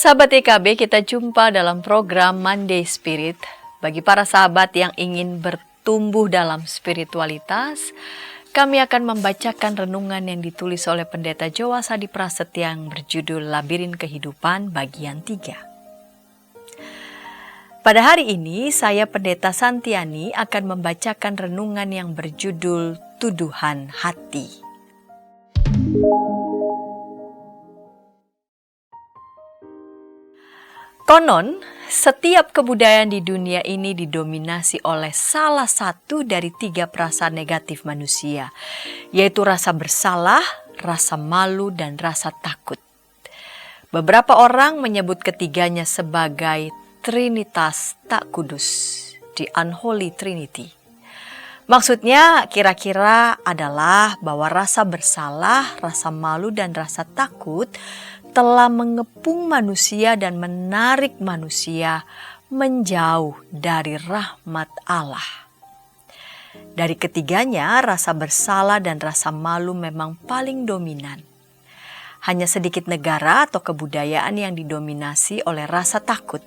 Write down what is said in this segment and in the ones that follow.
Sahabat EKB, kita jumpa dalam program Monday Spirit. Bagi para sahabat yang ingin bertumbuh dalam spiritualitas, kami akan membacakan renungan yang ditulis oleh Pendeta Jowa Sadi Prasetya yang berjudul Labirin Kehidupan bagian 3. Pada hari ini, saya Pendeta Santiani akan membacakan renungan yang berjudul Tuduhan Hati. Konon, setiap kebudayaan di dunia ini didominasi oleh salah satu dari 3 perasaan negatif manusia, yaitu rasa bersalah, rasa malu, dan rasa takut. Beberapa orang menyebut ketiganya sebagai Trinitas tak kudus, the Unholy Trinity. Maksudnya kira-kira adalah bahwa rasa bersalah, rasa malu, dan rasa takut telah mengepung manusia dan menarik manusia menjauh dari rahmat Allah. Dari ketiganya, rasa bersalah dan rasa malu memang paling dominan. Hanya sedikit negara atau kebudayaan yang didominasi oleh rasa takut.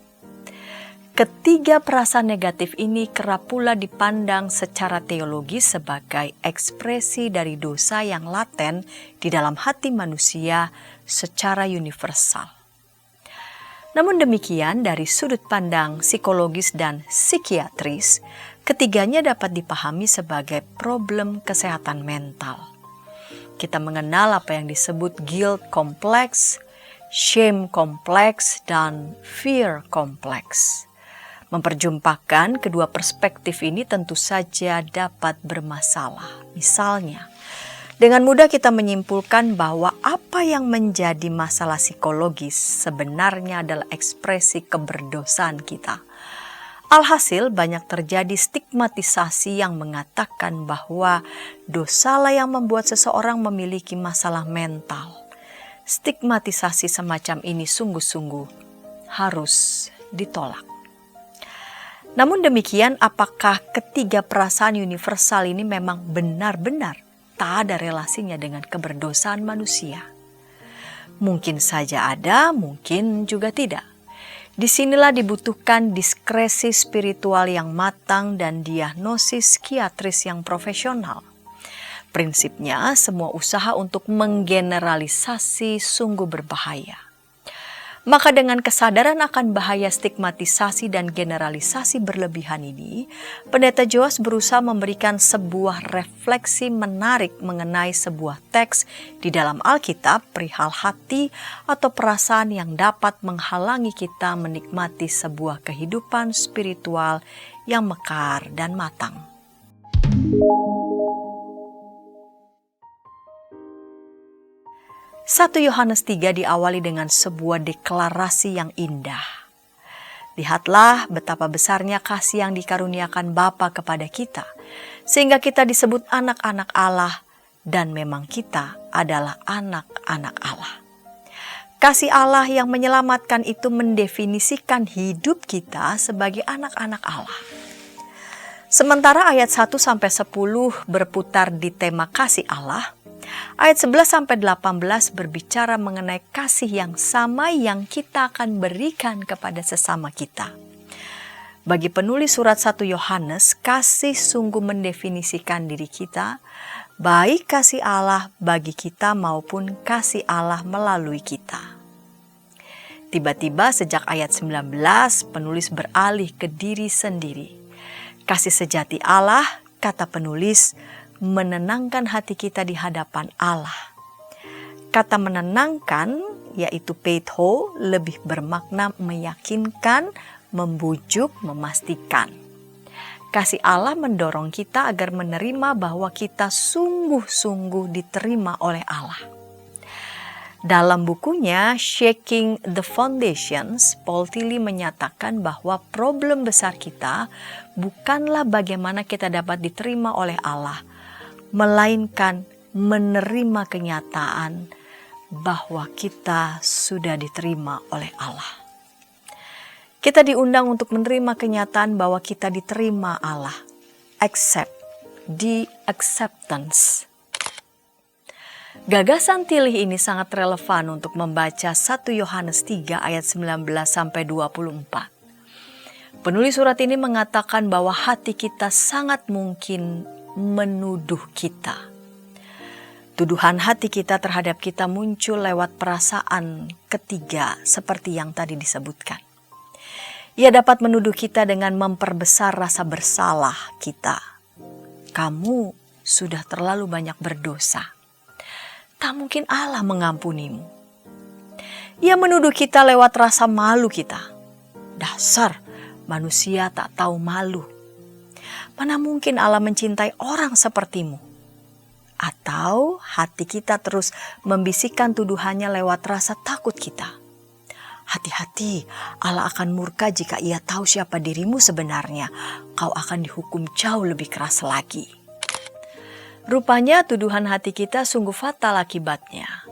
Ketiga perasaan negatif ini kerap pula dipandang secara teologis sebagai ekspresi dari dosa yang laten di dalam hati manusia secara universal. Namun demikian, dari sudut pandang psikologis dan psikiatris, ketiganya dapat dipahami sebagai problem kesehatan mental. Kita mengenal apa yang disebut guilt complex, shame complex, dan fear complex. Memperjumpakan kedua perspektif ini tentu saja dapat bermasalah. Misalnya, dengan mudah kita menyimpulkan bahwa apa yang menjadi masalah psikologis sebenarnya adalah ekspresi keberdosaan kita. Alhasil banyak terjadi stigmatisasi yang mengatakan bahwa dosalah yang membuat seseorang memiliki masalah mental. Stigmatisasi semacam ini sungguh-sungguh harus ditolak. Namun demikian, apakah ketiga perasaan universal ini memang benar-benar tak ada relasinya dengan keberdosaan manusia? Mungkin saja ada, mungkin juga tidak. Disinilah dibutuhkan diskresi spiritual yang matang dan diagnosis psikiatris yang profesional. Prinsipnya, semua usaha untuk menggeneralisasi sungguh berbahaya. Maka dengan kesadaran akan bahaya stigmatisasi dan generalisasi berlebihan ini, Pendeta Joas berusaha memberikan sebuah refleksi menarik mengenai sebuah teks di dalam Alkitab perihal hati atau perasaan yang dapat menghalangi kita menikmati sebuah kehidupan spiritual yang mekar dan matang. 1 Yohanes 3 diawali dengan sebuah deklarasi yang indah. Lihatlah betapa besarnya kasih yang dikaruniakan Bapa kepada kita, sehingga kita disebut anak-anak Allah, dan memang kita adalah anak-anak Allah. Kasih Allah yang menyelamatkan itu mendefinisikan hidup kita sebagai anak-anak Allah. Sementara ayat 1-10 berputar di tema kasih Allah, ayat 11-18 berbicara mengenai kasih yang sama yang kita akan berikan kepada sesama kita. Bagi penulis surat 1 Yohanes, kasih sungguh mendefinisikan diri kita, baik kasih Allah bagi kita maupun kasih Allah melalui kita. Tiba-tiba sejak ayat 19, penulis beralih ke diri sendiri. Kasih sejati Allah, kata penulis, menenangkan hati kita di hadapan Allah. Kata menenangkan, yaitu peitho, lebih bermakna meyakinkan, membujuk, memastikan. Kasih Allah mendorong kita agar menerima bahwa kita sungguh-sungguh diterima oleh Allah. Dalam bukunya Shaking the Foundations, Paul Tillich menyatakan bahwa problem besar kita bukanlah bagaimana kita dapat diterima oleh Allah, melainkan menerima kenyataan bahwa kita sudah diterima oleh Allah. Kita diundang untuk menerima kenyataan bahwa kita diterima Allah. Accept, the acceptance. Gagasan Tilih ini sangat relevan untuk membaca 1 Yohanes 3 ayat 19-24. Penulis surat ini mengatakan bahwa hati kita sangat mungkin menuduh kita. Tuduhan hati kita terhadap kita muncul lewat perasaan ketiga seperti yang tadi disebutkan. Ia dapat menuduh kita dengan memperbesar rasa bersalah kita. Kamu sudah terlalu banyak berdosa. Tak mungkin Allah mengampunimu. Ia menuduh kita lewat rasa malu kita. Dasar manusia tak tahu malu. Mana mungkin Allah mencintai orang sepertimu? Atau hati kita terus membisikkan tuduhannya lewat rasa takut kita. Hati-hati, Allah akan murka jika ia tahu siapa dirimu sebenarnya. Kau akan dihukum jauh lebih keras lagi. Rupanya tuduhan hati kita sungguh fatal akibatnya.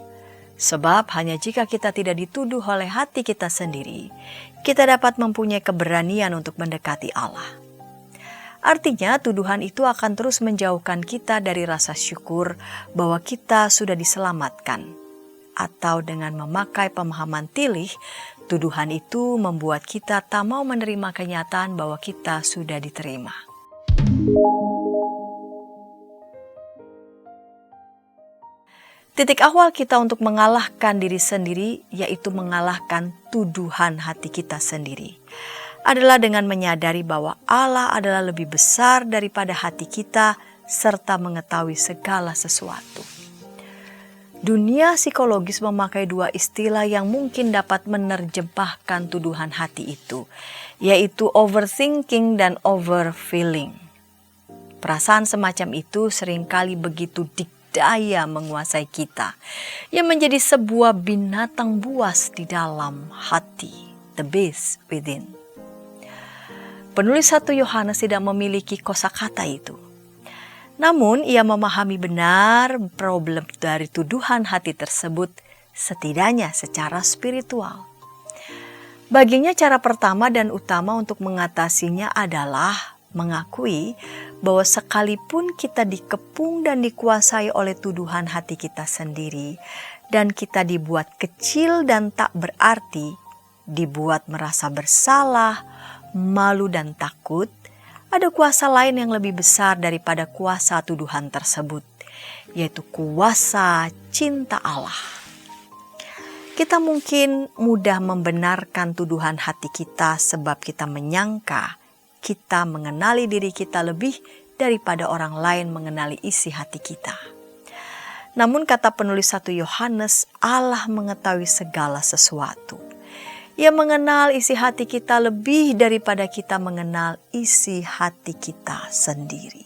Sebab hanya jika kita tidak dituduh oleh hati kita sendiri, kita dapat mempunyai keberanian untuk mendekati Allah. Artinya tuduhan itu akan terus menjauhkan kita dari rasa syukur bahwa kita sudah diselamatkan. Atau dengan memakai pemahaman Tilih, tuduhan itu membuat kita tak mau menerima kenyataan bahwa kita sudah diterima. Titik awal kita untuk mengalahkan diri sendiri, yaitu mengalahkan tuduhan hati kita sendiri, adalah dengan menyadari bahwa Allah adalah lebih besar daripada hati kita serta mengetahui segala sesuatu. Dunia psikologis memakai dua istilah yang mungkin dapat menerjemahkan tuduhan hati itu, yaitu overthinking dan overfeeling. Perasaan semacam itu seringkali begitu daya menguasai kita, yang menjadi sebuah binatang buas di dalam hati, the beast within. Penulis 1 Yohanes tidak memiliki kosakata itu. Namun ia memahami benar problem dari tuduhan hati tersebut, setidaknya secara spiritual. Baginya cara pertama dan utama untuk mengatasinya adalah mengakui bahwa sekalipun kita dikepung dan dikuasai oleh tuduhan hati kita sendiri, dan kita dibuat kecil dan tak berarti, dibuat merasa bersalah, malu dan takut, ada kuasa lain yang lebih besar daripada kuasa tuduhan tersebut, yaitu kuasa cinta Allah. Kita mungkin mudah membenarkan tuduhan hati kita sebab kita menyangka kita mengenali diri kita lebih daripada orang lain mengenali isi hati kita. Namun kata penulis 1 Yohanes, Allah mengetahui segala sesuatu. Ia mengenal isi hati kita lebih daripada kita mengenal isi hati kita sendiri.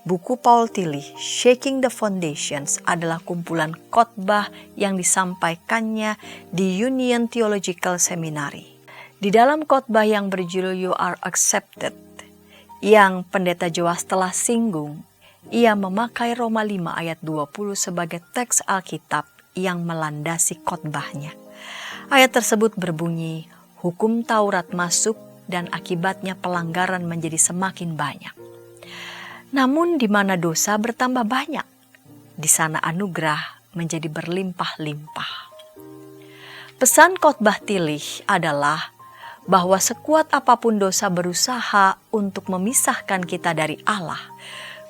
Buku Paul Tillich, Shaking the Foundations, adalah kumpulan khotbah yang disampaikannya di Union Theological Seminary. Di dalam khotbah yang berjudul You Are Accepted, yang Pendeta Joas telah singgung, ia memakai Roma 5 ayat 20 sebagai teks Alkitab yang melandasi khotbahnya. Ayat tersebut berbunyi, hukum Taurat masuk dan akibatnya pelanggaran menjadi semakin banyak. Namun di mana dosa bertambah banyak, di sana anugerah menjadi berlimpah-limpah. Pesan khotbah Tillich adalah bahwa sekuat apapun dosa berusaha untuk memisahkan kita dari Allah,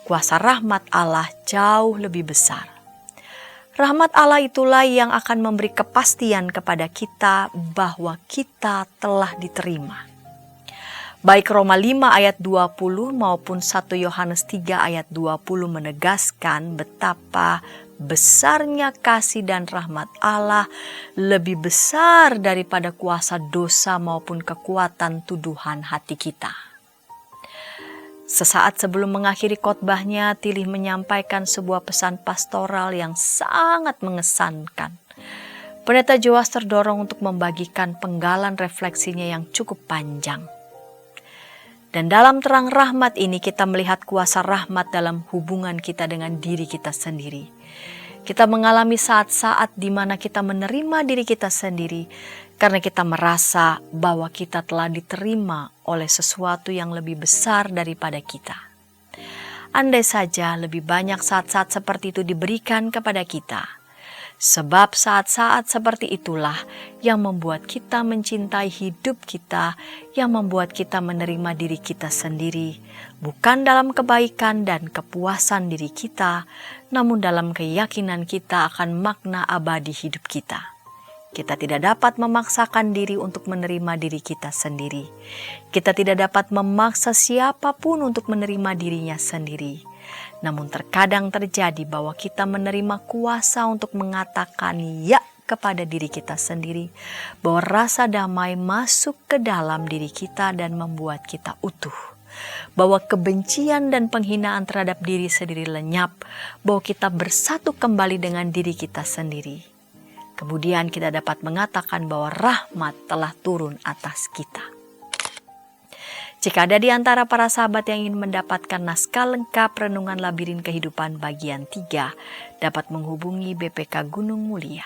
kuasa rahmat Allah jauh lebih besar. Rahmat Allah itulah yang akan memberi kepastian kepada kita bahwa kita telah diterima. Baik Roma 5 ayat 20 maupun 1 Yohanes 3 ayat 20 menegaskan betapa besarnya kasih dan rahmat Allah lebih besar daripada kuasa dosa maupun kekuatan tuduhan hati kita. Sesaat sebelum mengakhiri khotbahnya, Tillich menyampaikan sebuah pesan pastoral yang sangat mengesankan. Pendeta Joas terdorong untuk membagikan penggalan refleksinya yang cukup panjang. Dan dalam terang rahmat ini kita melihat kuasa rahmat dalam hubungan kita dengan diri kita sendiri. Kita mengalami saat-saat di mana kita menerima diri kita sendiri karena kita merasa bahwa kita telah diterima oleh sesuatu yang lebih besar daripada kita. Andai saja lebih banyak saat-saat seperti itu diberikan kepada kita. Sebab saat-saat seperti itulah yang membuat kita mencintai hidup kita, yang membuat kita menerima diri kita sendiri, bukan dalam kebaikan dan kepuasan diri kita, namun dalam keyakinan kita akan makna abadi hidup kita. Kita tidak dapat memaksakan diri untuk menerima diri kita sendiri. Kita tidak dapat memaksa siapapun untuk menerima dirinya sendiri. Namun terkadang terjadi bahwa kita menerima kuasa untuk mengatakan ya kepada diri kita sendiri, bahwa rasa damai masuk ke dalam diri kita dan membuat kita utuh, bahwa kebencian dan penghinaan terhadap diri sendiri lenyap, bahwa kita bersatu kembali dengan diri kita sendiri. Kemudian kita dapat mengatakan bahwa rahmat telah turun atas kita. Jika ada di antara para sahabat yang ingin mendapatkan naskah lengkap Renungan Labirin Kehidupan bagian 3, dapat menghubungi BPK Gunung Mulia.